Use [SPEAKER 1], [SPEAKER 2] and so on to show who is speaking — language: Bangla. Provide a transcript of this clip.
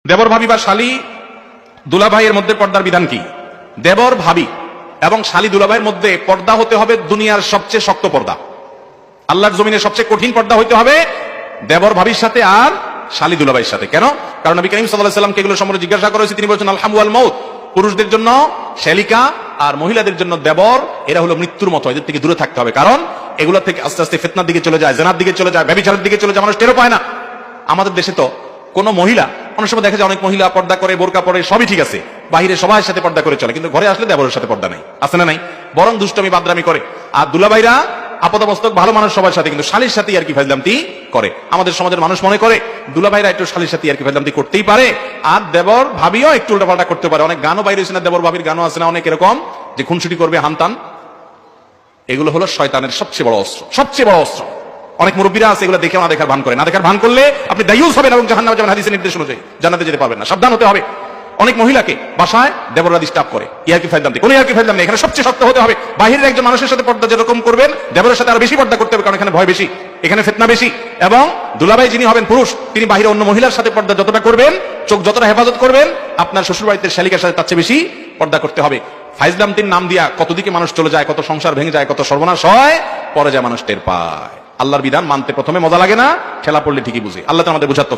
[SPEAKER 1] দেবর ভাবি বা শালী দুলাভাইয়ের মধ্যে পর্দার বিধান কি? দেবর ভাবি এবং শালী দুলাভাইয়ের মধ্যে পর্দা হতে হবে দুনিয়ার সবচেয়ে শক্ত পর্দা, আল্লাহর জমিনের সবচেয়ে কঠিন পর্দা হইতে হবে দেবর ভাবির সাথে আর শালী দুলাভাইয়ের সাথে। কেন? কারণ নবী করিম সাল্লাল্লাহু আলাইহি ওয়াসাল্লামকে এগুলো সম্পর্কে জিজ্ঞাসা করা হয়েছে, তিনি বলেছেন আল হামু ওয়াল মাউত, পুরুষদের জন্য শালিকা আর মহিলাদের জন্য দেবর, এরা হলো মৃত্যুর মতো, এদের থেকে দূরে থাকতে হবে। কারণ এগুলো থেকে আস্তে আস্তে ফিতনার দিকে চলে যায়, জিনার দিকে চলে যায়, ব্যভিচারের দিকে চলে যায়, মানুষ টেরও পায় না। আমাদের দেশে তো কোন মহিলা, অনেক সময় দেখা যায় অনেক মহিলা পর্দা করে, বোরকা পরে, সবই ঠিক আছে, বাহিরে সবার সাথে পর্দা করে চলে, কিন্তু ঘরে আসলে দেবরের সাথে পর্দা নেই, আছে না নাই? বরং দুষ্টমি বাদরামি করে। আর দুলাভাইরা আপাতমস্তক ভালো মানুষ সবার সাথে, কিন্তু শালীর সাথে আর কি ফাজলামতি করে। আমাদের সমাজের মানুষ মনে করে দুলাভাইরা একটু শালীর সাথে আর কি ফাজলামতি করতেই পারে, আর দেবর ভাবিও একটু উল্টাপাল্টা করতে পারে। অনেক গানও বাইরে হয়েছে না, দেবর ভাবির গানও আছে না অনেক এরকম, যে খুনসুটি করবে, হানতান। এগুলো হলো শয়তানের সবচেয়ে বড় অস্ত্র, সবচেয়ে বড় অস্ত্র। অনেক মুরব্বীরা আছে এগুলো দেখে না দেখার ভান করে, না দেখার ভান করলে আপনি দায়ুস হবেন এবং জাহান্নামে যাবেন, হাদিসের নির্দেশ অনুযায়ী জান্নাতে যেতে পারবেন না, সাবধান হতে হবে। অনেক মহিলাকে বাসায় দেবররা ডিস্টার্ব করে, ইয়ার কি ফায়দাম নেই, কোনো ইয়ার কি ফায়দাম নেই। এখানে সবচেয়ে শক্ত হতে হবে। বাহিরের একজন মানুষের সাথে পর্দা যেরকম করবেন, দেবরের সাথে আরো বেশি পর্দা করতে হবে, কারণ এখানে ভয় বেশি, এখানে ফিতনা বেশি। এবং দুলাভাই যিনি হবেন পুরুষ, তিনি বাহিরে অন্য মহিলার সাথে পর্দা যতটা করবেন, চোখ যতটা হেফাজত করবেন, আপনার শ্বশুর বাড়িতে শালিকার সাথে তার চেয়ে বেশি পর্দা করতে হবে। ফাইজলামতির নাম দিয়া কত দিকে মানুষ চলে যায়, কত সংসার ভেঙে যায়, কত সর্বনাশ হয়, পরে যায় মানুষ টের পায়। আল্লাহর বিধান মানতে প্রথমে মজা লাগে না, ঠেলা পড়লে ঠিকই বুঝে। আল্লাহ তো আমাদের বুঝার তৌফিক